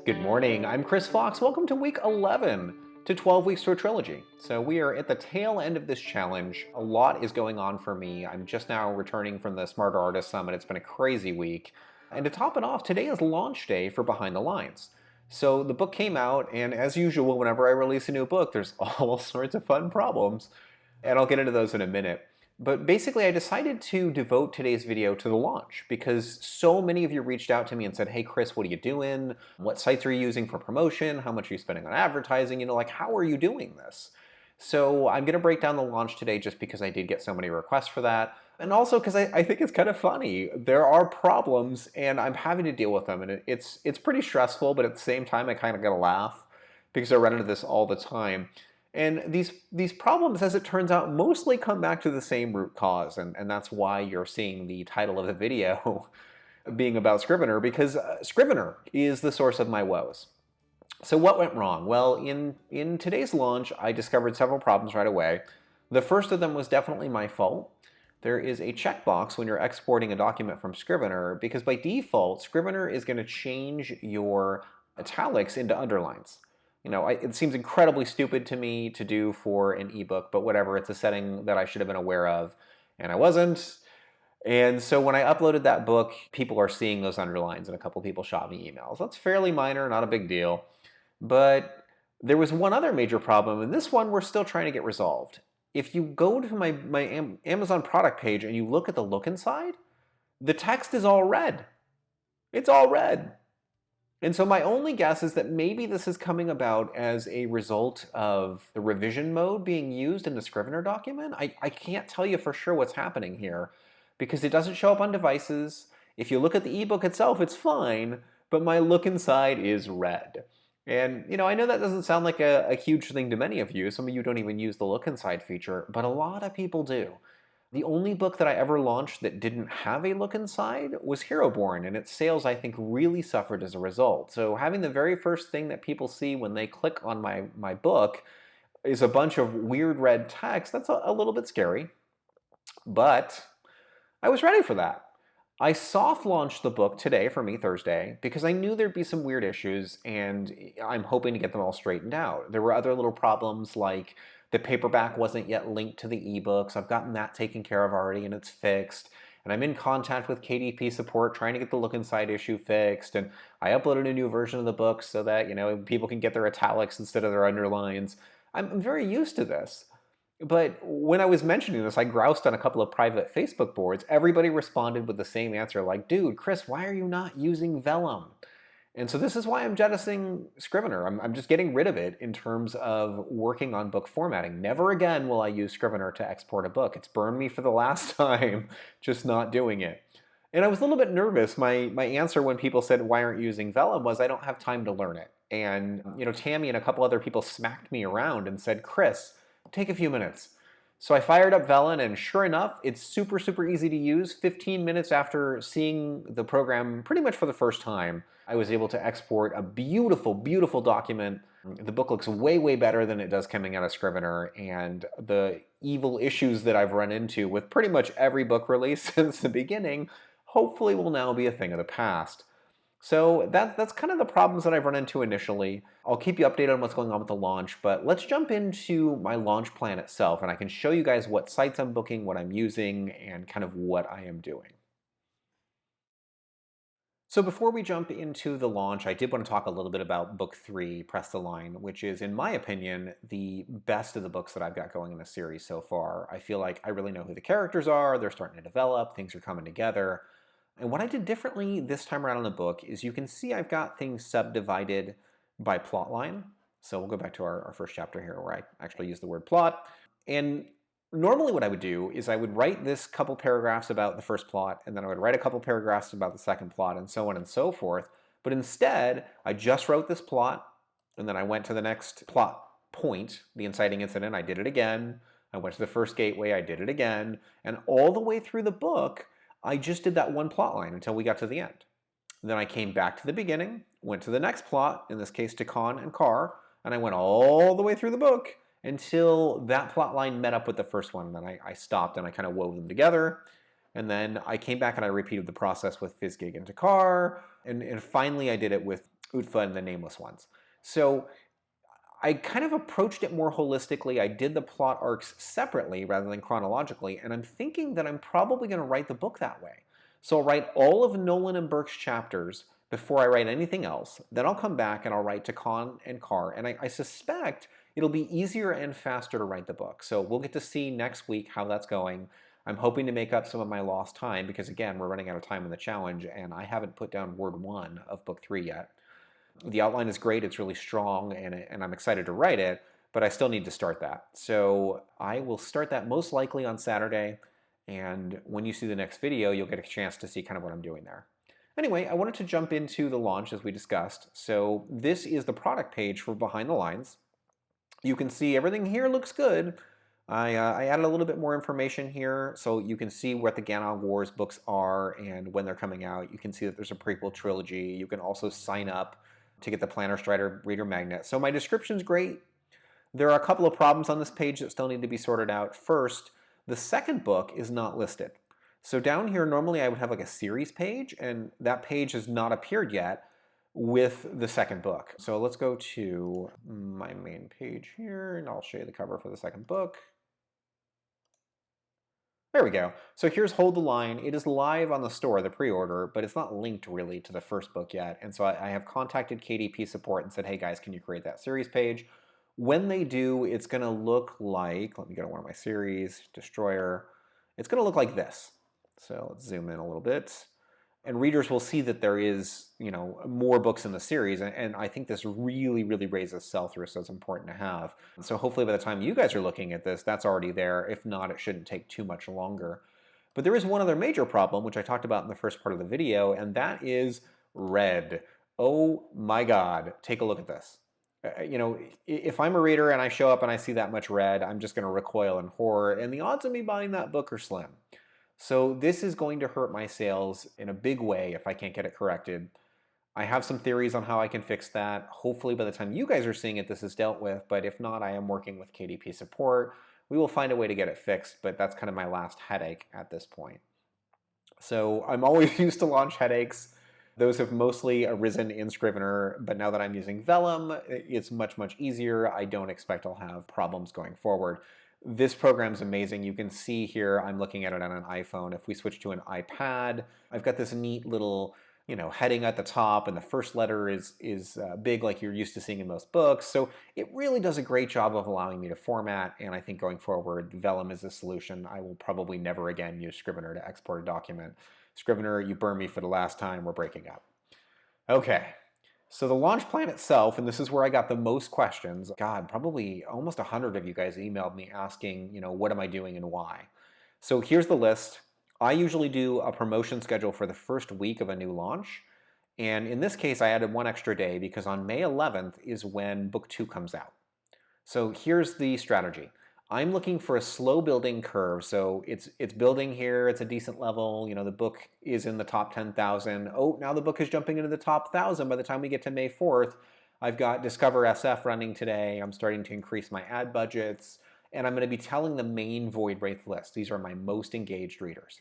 Good morning, I'm Chris Fox. Welcome to week 11 to 12 Weeks to a Trilogy. So we are at the tail end of this challenge. A lot is going on for me. I'm just now returning from the Smarter Artist Summit. It's been a crazy week. And to top it off, today is launch day for Behind the Lines. So the book came out, and as usual, whenever I release a new book, there's all sorts of fun problems. And I'll get into those in a minute. But basically, I decided to devote today's video to the launch because so many of you reached out to me and said, hey, Chris, what are you doing? What sites are you using for promotion? How much are you spending on advertising? Like, how are you doing this? So I'm going to break down the launch today just because I did get so many requests for that. And also because I think it's kind of funny. There are problems, and I'm having to deal with them. And it's pretty stressful, but at the same time, I kind of got to laugh because I run into this all the time. And these problems, as it turns out, mostly come back to the same root cause, and that's why you're seeing the title of the video being about Scrivener, because Scrivener is the source of my woes. So what went wrong? Well, in today's launch, I discovered several problems right away. The first of them was definitely my fault. There is a checkbox when you're exporting a document from Scrivener, because by default, Scrivener is going to change your italics into underlines. It seems incredibly stupid to me to do for an ebook, but whatever, it's a setting that I should have been aware of, and I wasn't. And so when I uploaded that book, people are seeing those underlines, and a couple people shot me emails. That's fairly minor, not a big deal. But there was one other major problem, and this one we're still trying to get resolved. If you go to my Amazon product page and you look at the look inside, the text is all red. It's all red. And so my only guess is that maybe this is coming about as a result of the revision mode being used in the Scrivener document. I can't tell you for sure what's happening here because it doesn't show up on devices. If you look at the ebook itself, it's fine, but my look inside is red. And I know that doesn't sound like a huge thing to many of you. Some of you don't even use the look inside feature, but a lot of people do. The only book that I ever launched that didn't have a look inside was Heroborn, and its sales, I think, really suffered as a result. So having the very first thing that people see when they click on my book is a bunch of weird red text, that's a little bit scary. But I was ready for that. I soft launched the book today, for me, Thursday, because I knew there'd be some weird issues, and I'm hoping to get them all straightened out. There were other little problems like the paperback wasn't yet linked to the ebooks. I've gotten that taken care of already, and it's fixed. And I'm in contact with KDP support trying to get the look inside issue fixed. And I uploaded a new version of the book so that people can get their italics instead of their underlines. I'm very used to this. But when I was mentioning this, I groused on a couple of private Facebook boards. Everybody responded with the same answer, like, dude, Chris, why are you not using Vellum? And so this is why I'm jettisoning Scrivener. I'm just getting rid of it in terms of working on book formatting. Never again will I use Scrivener to export a book. It's burned me for the last time, just not doing it. And I was a little bit nervous. My answer when people said, why aren't you using Vellum, was I don't have time to learn it. And Tammy and a couple other people smacked me around and said, Chris, take a few minutes. So I fired up Vellum, and sure enough, it's super, super easy to use. 15 minutes after seeing the program pretty much for the first time, I was able to export a beautiful, beautiful document. The book looks way, way better than it does coming out of Scrivener, and the evil issues that I've run into with pretty much every book release since the beginning hopefully will now be a thing of the past. So that's kind of the problems that I've run into initially. I'll keep you updated on what's going on with the launch, but let's jump into my launch plan itself, and I can show you guys what sites I'm booking, what I'm using, and kind of what I am doing. So before we jump into the launch, I did want to talk a little bit about book 3, Press the Line, which is, in my opinion, the best of the books that I've got going in the series so far. I feel like I really know who the characters are, they're starting to develop, things are coming together. And what I did differently this time around in the book is you can see I've got things subdivided by plot line. So we'll go back to our first chapter here where I actually use the word plot. And normally what I would do is I would write this couple paragraphs about the first plot, and then I would write a couple paragraphs about the second plot, and so on and so forth. But instead, I just wrote this plot, and then I went to the next plot point, the inciting incident, I did it again. I went to the first gateway, I did it again. And all the way through the book, I just did that one plot line until we got to the end. Then I came back to the beginning, went to the next plot, in this case to Khan and Carr, and I went all the way through the book until that plot line met up with the first one. And then I stopped and I kind of wove them together. And then I came back and I repeated the process with Fizzgig and Takar. And finally I did it with Utfa and the Nameless Ones. So I kind of approached it more holistically. I did the plot arcs separately rather than chronologically, and I'm thinking that I'm probably going to write the book that way. So I'll write all of Nolan and Burke's chapters before I write anything else. Then I'll come back and I'll write to Khan and Carr, and I suspect it'll be easier and faster to write the book. So we'll get to see next week how that's going. I'm hoping to make up some of my lost time because, again, we're running out of time in the challenge, and I haven't put down word 1 of book 3 yet. The outline is great, it's really strong, and I'm excited to write it, but I still need to start that. So I will start that most likely on Saturday, and when you see the next video, you'll get a chance to see kind of what I'm doing there. Anyway, I wanted to jump into the launch as we discussed. So this is the product page for Behind the Lines. You can see everything here looks good. I added a little bit more information here so you can see what the Ganog Wars books are and when they're coming out. You can see that there's a prequel trilogy. You can also sign up to get the Planner Strider Reader Magnet. So my description's great. There are a couple of problems on this page that still need to be sorted out. First, the second book is not listed. So down here, normally I would have like a series page, and that page has not appeared yet with the second book. So let's go to my main page here, and I'll show you the cover for the second book. There we go. So here's Hold the Line. It is live on the store, the pre-order, but it's not linked really to the first book yet. And so I have contacted KDP support and said, hey guys, can you create that series page? When they do, it's going to look like, let me go to one of my series, Destroyer. It's going to look like this. So let's zoom in a little bit. And readers will see that there is, more books in the series, and I think this really, really raises sell-through, so it's important to have. So hopefully by the time you guys are looking at this, that's already there. If not, it shouldn't take too much longer. But there is one other major problem, which I talked about in the first part of the video, and that is red. Oh my God, take a look at this. If I'm a reader and I show up and I see that much red, I'm just going to recoil in horror, and the odds of me buying that book are slim. So this is going to hurt my sales in a big way if I can't get it corrected. I have some theories on how I can fix that. Hopefully by the time you guys are seeing it, this is dealt with, but if not, I am working with KDP support. We will find a way to get it fixed, but that's kind of my last headache at this point. So I'm always used to launch headaches. Those have mostly arisen in Scrivener, but now that I'm using Vellum, it's much, much easier. I don't expect I'll have problems going forward. This program's amazing. You can see here, I'm looking at it on an iPhone. If we switch to an iPad, I've got this neat little, heading at the top, and the first letter is big like you're used to seeing in most books. So it really does a great job of allowing me to format, and I think going forward, Vellum is a solution. I will probably never again use Scrivener to export a document. Scrivener, you burned me for the last time. We're breaking up. Okay. So the launch plan itself, and this is where I got the most questions. God, probably almost 100 of you guys emailed me asking, what am I doing and why? So here's the list. I usually do a promotion schedule for the first week of a new launch. And in this case, I added one extra day because on May 11th is when book 2 comes out. So here's the strategy. I'm looking for a slow building curve. So it's building here, it's a decent level. The book is in the top 10,000. Oh, now the book is jumping into the top 1,000 by the time we get to May 4th. I've got Discover SF running today. I'm starting to increase my ad budgets, and I'm going to be telling the main Void Wraith list. These are my most engaged readers.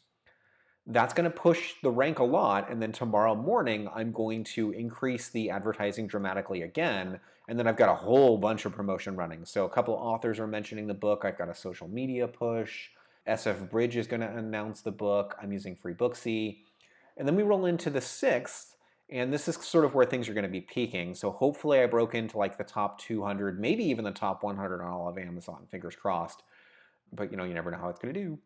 That's going to push the rank a lot, and then tomorrow morning I'm going to increase the advertising dramatically again, and then I've got a whole bunch of promotion running. So a couple authors are mentioning the book. I've got a social media push. SF Bridge is going to announce the book. I'm using Free Booksy. And then we roll into the 6th, and this is sort of where things are going to be peaking. So hopefully I broke into like the top 200, maybe even the top 100 on all of Amazon, fingers crossed. But you never know how it's going to do.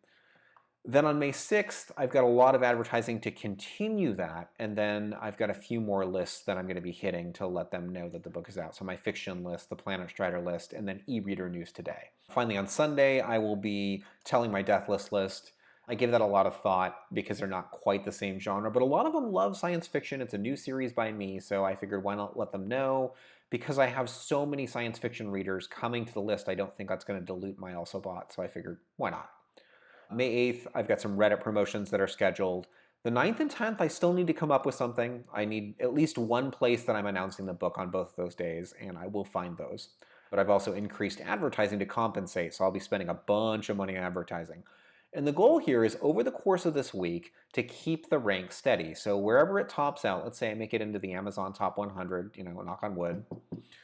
Then on May 6th, I've got a lot of advertising to continue that, and then I've got a few more lists that I'm going to be hitting to let them know that the book is out. So my fiction list, the Planet Strider list, and then e-reader news today. Finally, on Sunday, I will be telling my death list. I give that a lot of thought because they're not quite the same genre, but a lot of them love science fiction. It's a new series by me, so I figured why not let them know? Because I have so many science fiction readers coming to the list, I don't think that's going to dilute my also bought, so I figured why not? May 8th, I've got some Reddit promotions that are scheduled. The 9th and 10th, I still need to come up with something. I need at least one place that I'm announcing the book on both of those days, and I will find those. But I've also increased advertising to compensate, so I'll be spending a bunch of money on advertising. And the goal here is over the course of this week to keep the rank steady. So wherever it tops out, let's say I make it into the Amazon top 100, knock on wood.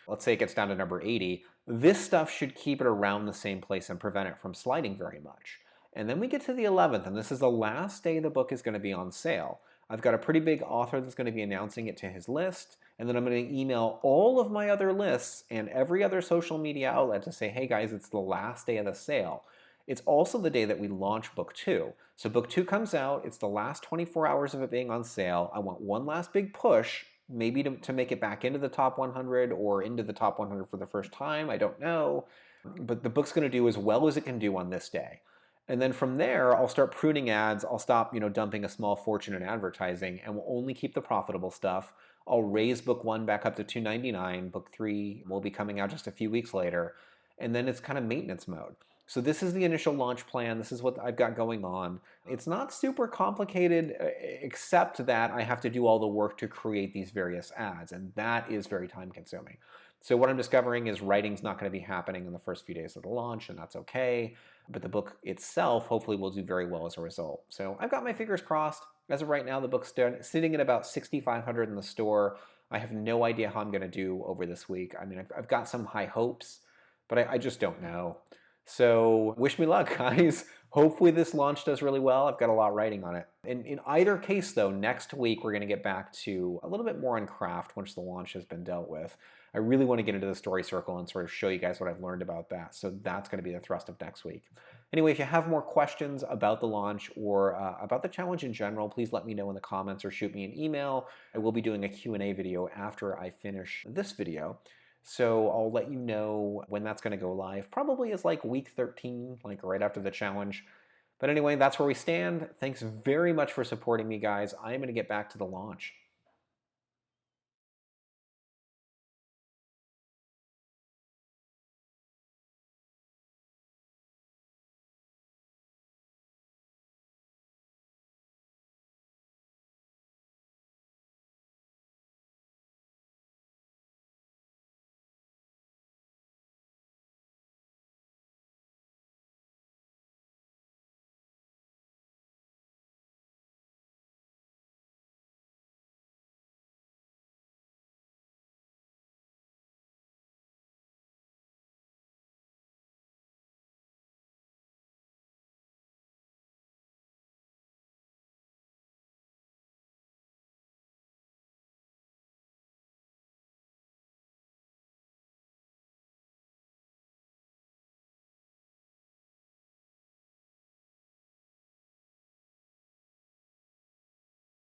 Let's say it gets down to number 80. This stuff should keep it around the same place and prevent it from sliding very much. And then we get to the 11th, and this is the last day the book is going to be on sale. I've got a pretty big author that's going to be announcing it to his list, and then I'm going to email all of my other lists and every other social media outlet to say, hey guys, it's the last day of the sale. It's also the day that we launch book 2. So book 2 comes out, it's the last 24 hours of it being on sale. I want one last big push, maybe to make it back into the top 100 or into the top 100 for the first time, I don't know. But the book's going to do as well as it can do on this day. And then from there, I'll start pruning ads. I'll stop, dumping a small fortune in advertising, and we'll only keep the profitable stuff. I'll raise book 1 back up to $2.99. Book 3 will be coming out just a few weeks later. And then it's kind of maintenance mode. So this is the initial launch plan. This is what I've got going on. It's not super complicated, except that I have to do all the work to create these various ads, and that is very time consuming. So what I'm discovering is writing's not going to be happening in the first few days of the launch, and that's okay. But the book itself hopefully will do very well as a result. So I've got my fingers crossed. As of right now, the book's sitting at about 6,500 in the store. I have no idea how I'm going to do over this week. I mean, I've got some high hopes, but I just don't know. So wish me luck, guys. Hopefully this launch does really well. I've got a lot writing on it. In either case, though, next week we're going to get back to a little bit more on craft once the launch has been dealt with. I really want to get into the story circle and sort of show you guys what I've learned about that. So that's going to be the thrust of next week. Anyway, if you have more questions about the launch or about the challenge in general, please let me know in the comments or shoot me an email. I will be doing a Q&A video after I finish this video. So I'll let you know when that's going to go live. Probably is like week 13, like right after the challenge. But anyway, that's where we stand. Thanks very much for supporting me, guys. I'm going to get back to the launch.